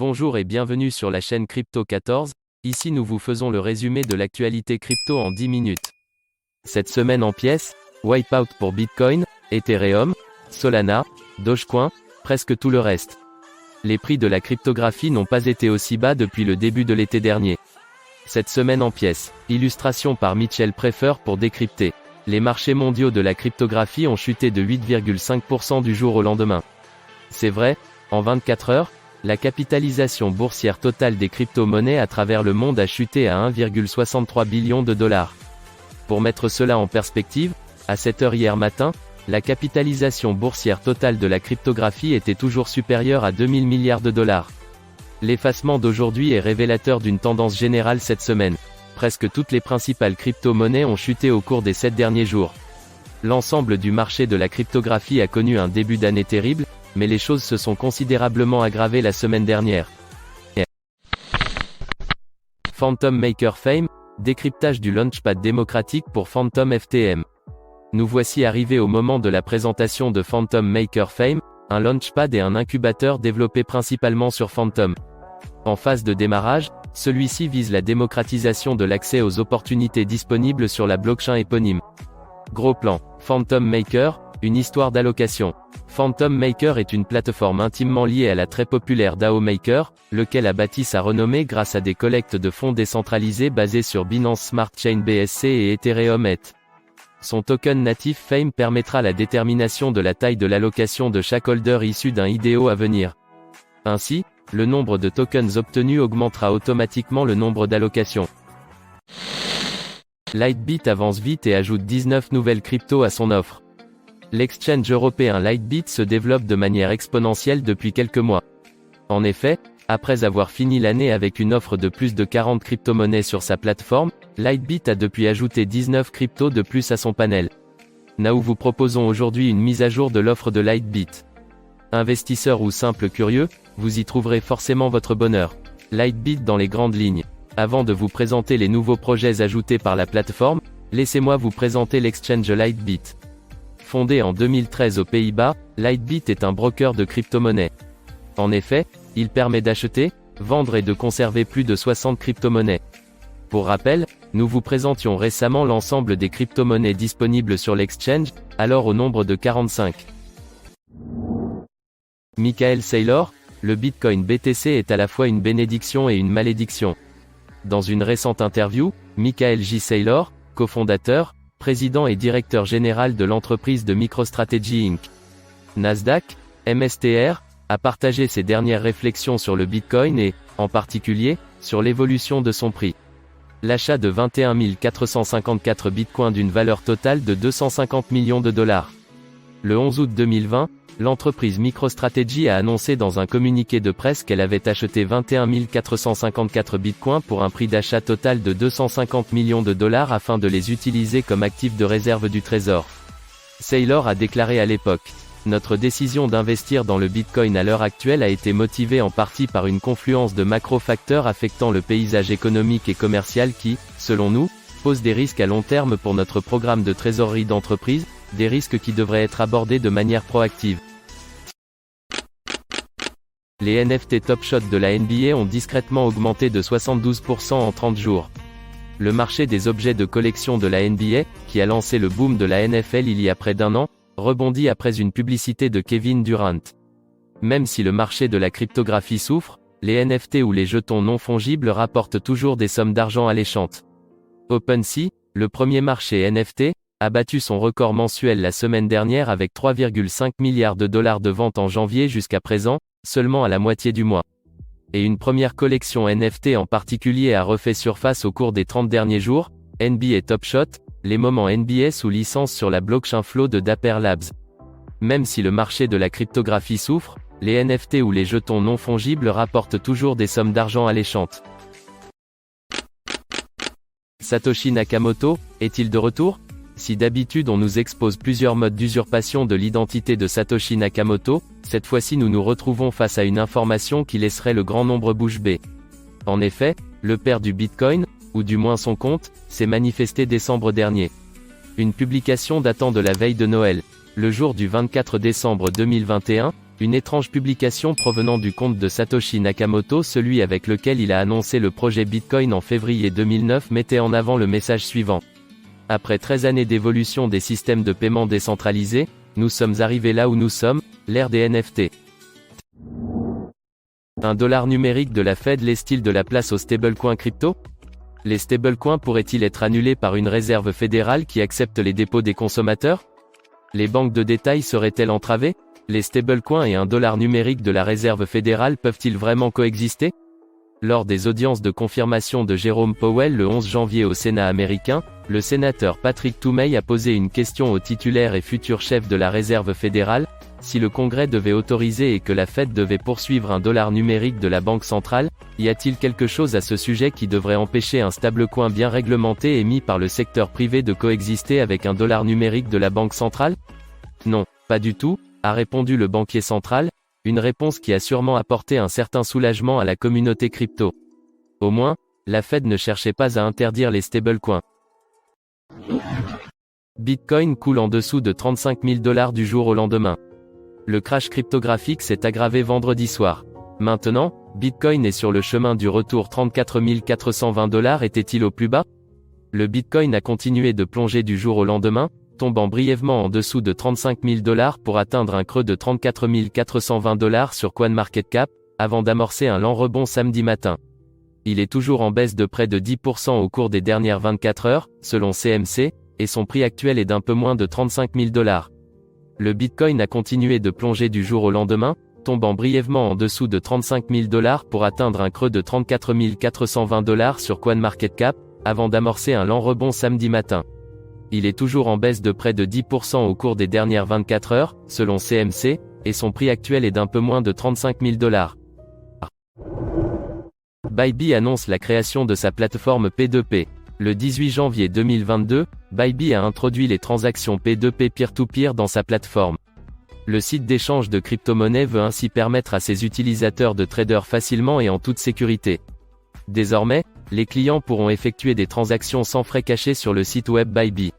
Bonjour et bienvenue sur la chaîne Crypto 14. Ici nous vous faisons le résumé de l'actualité crypto en 10 minutes. Cette semaine en pièces, wipeout pour Bitcoin, Ethereum, Solana, Dogecoin, presque tout le reste. Les prix de la cryptographie n'ont pas été aussi bas depuis le début de l'été dernier. Cette semaine en pièces, illustration par Mitchell Prefer pour décrypter. Les marchés mondiaux de la cryptographie ont chuté de 8,5% du jour au lendemain. C'est vrai, en 24 heures, la capitalisation boursière totale des crypto-monnaies à travers le monde a chuté à 1,63 billion de dollars. Pour mettre cela en perspective, à 7 heures hier matin, la capitalisation boursière totale de la cryptographie était toujours supérieure à 2000 milliards de dollars. L'effacement d'aujourd'hui est révélateur d'une tendance générale cette semaine. Presque toutes les principales crypto-monnaies ont chuté au cours des 7 derniers jours. L'ensemble du marché de la cryptographie a connu un début d'année terrible, mais les choses se sont considérablement aggravées la semaine dernière. Phantom Maker Fame, décryptage du launchpad démocratique pour Phantom FTM. Nous voici arrivés au moment de la présentation de Phantom Maker Fame, un launchpad et un incubateur développés principalement sur Phantom. En phase de démarrage, celui-ci vise la démocratisation de l'accès aux opportunités disponibles sur la blockchain éponyme. Gros plan, Phantom Maker, une histoire d'allocation. Phantom Maker est une plateforme intimement liée à la très populaire DAO Maker, lequel a bâti sa renommée grâce à des collectes de fonds décentralisés basés sur Binance Smart Chain BSC et Ethereum ETH. Son token natif Fame permettra la détermination de la taille de l'allocation de chaque holder issu d'un IDO à venir. Ainsi, le nombre de tokens obtenus augmentera automatiquement le nombre d'allocations. Lightbit avance vite et ajoute 19 nouvelles cryptos à son offre. L'exchange européen Lightbit se développe de manière exponentielle depuis quelques mois. En effet, après avoir fini l'année avec une offre de plus de 40 crypto-monnaies sur sa plateforme, Lightbit a depuis ajouté 19 cryptos de plus à son panel. Nous vous proposons aujourd'hui une mise à jour de l'offre de Lightbit. Investisseurs ou simples curieux, vous y trouverez forcément votre bonheur. Lightbit dans les grandes lignes. Avant de vous présenter les nouveaux projets ajoutés par la plateforme, laissez-moi vous présenter l'exchange Lightbit. Fondé en 2013 aux Pays-Bas, Lightbit est un broker de crypto-monnaies. En effet, il permet d'acheter, vendre et de conserver plus de 60 crypto-monnaies. Pour rappel, nous vous présentions récemment l'ensemble des crypto-monnaies disponibles sur l'exchange, alors au nombre de 45. Michael Saylor, le Bitcoin BTC est à la fois une bénédiction et une malédiction. Dans une récente interview, Michael J. Saylor, cofondateur, président et directeur général de l'entreprise de MicroStrategy Inc. Nasdaq, MSTR, a partagé ses dernières réflexions sur le Bitcoin et, en particulier, sur l'évolution de son prix. L'achat de 21 454 bitcoins d'une valeur totale de 250 millions de dollars. Le 11 août 2020, l'entreprise MicroStrategy a annoncé dans un communiqué de presse qu'elle avait acheté 21 454 bitcoins pour un prix d'achat total de 250 millions de dollars afin de les utiliser comme actifs de réserve du trésor. Saylor a déclaré à l'époque: notre décision d'investir dans le Bitcoin à l'heure actuelle a été motivée en partie par une confluence de macro-facteurs affectant le paysage économique et commercial qui, selon nous, posent des risques à long terme pour notre programme de trésorerie d'entreprise, des risques qui devraient être abordés de manière proactive. Les NFT Top Shot de la NBA ont discrètement augmenté de 72% en 30 jours. Le marché des objets de collection de la NBA, qui a lancé le boom de la NFL il y a près d'un an, rebondit après une publicité de Kevin Durant. Même si le marché de la cryptographie souffre, les NFT ou les jetons non fongibles rapportent toujours des sommes d'argent alléchantes. OpenSea, le premier marché NFT, a battu son record mensuel la semaine dernière avec 3,5 milliards de dollars de ventes en janvier jusqu'à présent, seulement à la moitié du mois. Et une première collection NFT en particulier a refait surface au cours des 30 derniers jours, NBA Top Shot, les moments NBA sous licence sur la blockchain Flow de Dapper Labs. Même si le marché de la cryptographie souffre, les NFT ou les jetons non fongibles rapportent toujours des sommes d'argent alléchantes. Satoshi Nakamoto, est-il de retour ? Si d'habitude on nous expose plusieurs modes d'usurpation de l'identité de Satoshi Nakamoto, cette fois-ci nous nous retrouvons face à une information qui laisserait le grand nombre bouche bée. En effet, le père du Bitcoin, ou du moins son compte, s'est manifesté décembre dernier. Une publication datant de la veille de Noël, le jour du 24 décembre 2021, Une étrange publication provenant du compte de Satoshi Nakamoto, celui avec lequel il a annoncé le projet Bitcoin en février 2009, mettait en avant le message suivant. Après 13 années d'évolution des systèmes de paiement décentralisés, nous sommes arrivés là où nous sommes, l'ère des NFT. Un dollar numérique de la Fed laisse-t-il de la place aux stablecoins crypto? Les stablecoins pourraient-ils être annulés par une réserve fédérale qui accepte les dépôts des consommateurs? Les banques de détail seraient-elles entravées? Les stablecoins et un dollar numérique de la réserve fédérale peuvent-ils vraiment coexister? Lors des audiences de confirmation de Jérôme Powell le 11 janvier au Sénat américain, le sénateur Patrick Toomey a posé une question au titulaire et futur chef de la réserve fédérale: si le Congrès devait autoriser et que la Fed devait poursuivre un dollar numérique de la Banque centrale, y a-t-il quelque chose à ce sujet qui devrait empêcher un stablecoin bien réglementé émis par le secteur privé de coexister avec un dollar numérique de la Banque centrale? Non, pas du tout, a répondu le banquier central, une réponse qui a sûrement apporté un certain soulagement à la communauté crypto. Au moins, la Fed ne cherchait pas à interdire les stablecoins. Bitcoin coule en dessous de 35 000 $ du jour au lendemain. Le crash cryptographique s'est aggravé vendredi soir. Maintenant, Bitcoin est sur le chemin du retour. 34 420 $. Était-il au plus bas? Le Bitcoin a continué de plonger du jour au lendemain, tombant brièvement en dessous de 35 000 $ pour atteindre un creux de 34 420 $ sur CoinMarketCap, avant d'amorcer un lent rebond samedi matin. Il est toujours en baisse de près de 10% au cours des dernières 24 heures, selon CMC, et son prix actuel est d'un peu moins de 35 000 $. Le Bitcoin a continué de plonger du jour au lendemain, tombant brièvement en dessous de 35 000 $ pour atteindre un creux de 34 420 $ sur CoinMarketCap, avant d'amorcer un lent rebond samedi matin. Il est toujours en baisse de près de 10% au cours des dernières 24 heures, selon CMC, et son prix actuel est d'un peu moins de 35 000 $. Bybit annonce la création de sa plateforme P2P. Le 18 janvier 2022, Bybit a introduit les transactions P2P peer-to-peer dans sa plateforme. Le site d'échange de crypto-monnaies veut ainsi permettre à ses utilisateurs de trader facilement et en toute sécurité. Désormais, les clients pourront effectuer des transactions sans frais cachés sur le site web Bybit.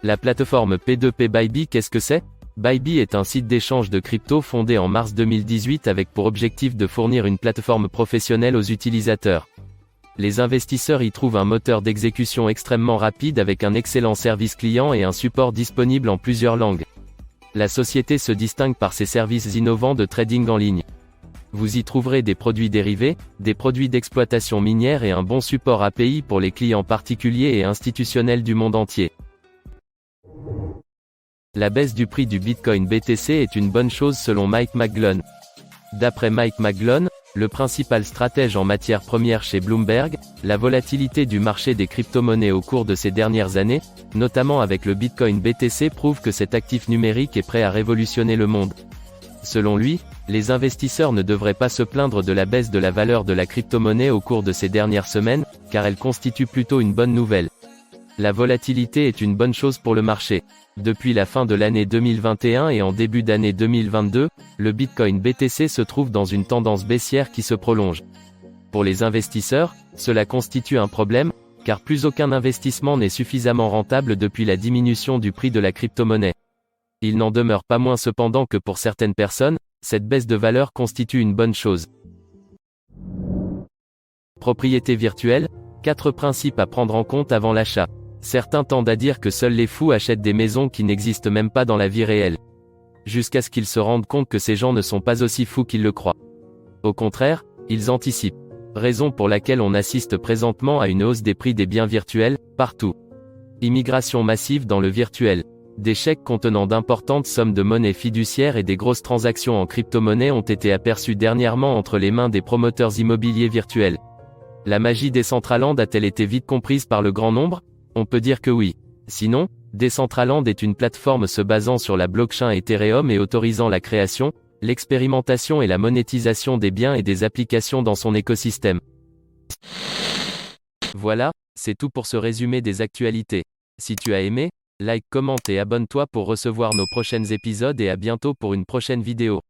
La plateforme P2P Bybit, qu'est-ce que c'est? Bybit est un site d'échange de crypto fondé en mars 2018 avec pour objectif de fournir une plateforme professionnelle aux utilisateurs. Les investisseurs y trouvent un moteur d'exécution extrêmement rapide avec un excellent service client et un support disponible en plusieurs langues. La société se distingue par ses services innovants de trading en ligne. Vous y trouverez des produits dérivés, des produits d'exploitation minière et un bon support API pour les clients particuliers et institutionnels du monde entier. La baisse du prix du Bitcoin BTC est une bonne chose selon Mike McGlone. D'après Mike McGlone, le principal stratège en matières premières chez Bloomberg, la volatilité du marché des crypto-monnaies au cours de ces dernières années, notamment avec le Bitcoin BTC, prouve que cet actif numérique est prêt à révolutionner le monde. Selon lui, les investisseurs ne devraient pas se plaindre de la baisse de la valeur de la crypto-monnaie au cours de ces dernières semaines, car elle constitue plutôt une bonne nouvelle. La volatilité est une bonne chose pour le marché. Depuis la fin de l'année 2021 et en début d'année 2022, le Bitcoin BTC se trouve dans une tendance baissière qui se prolonge. Pour les investisseurs, cela constitue un problème, car plus aucun investissement n'est suffisamment rentable depuis la diminution du prix de la crypto-monnaie. Il n'en demeure pas moins cependant que pour certaines personnes, cette baisse de valeur constitue une bonne chose. Propriété virtuelle, 4 principes à prendre en compte avant l'achat. Certains tendent à dire que seuls les fous achètent des maisons qui n'existent même pas dans la vie réelle. Jusqu'à ce qu'ils se rendent compte que ces gens ne sont pas aussi fous qu'ils le croient. Au contraire, ils anticipent. Raison pour laquelle on assiste présentement à une hausse des prix des biens virtuels, partout. Immigration massive dans le virtuel. Des chèques contenant d'importantes sommes de monnaie fiduciaire et des grosses transactions en crypto-monnaie ont été aperçues dernièrement entre les mains des promoteurs immobiliers virtuels. La magie Decentraland a-t-elle été vite comprise par le grand nombre? On peut dire que oui. Sinon, Decentraland est une plateforme se basant sur la blockchain Ethereum et autorisant la création, l'expérimentation et la monétisation des biens et des applications dans son écosystème. Voilà, c'est tout pour ce résumé des actualités. Si tu as aimé, like, commente et abonne-toi pour recevoir nos prochains épisodes et à bientôt pour une prochaine vidéo.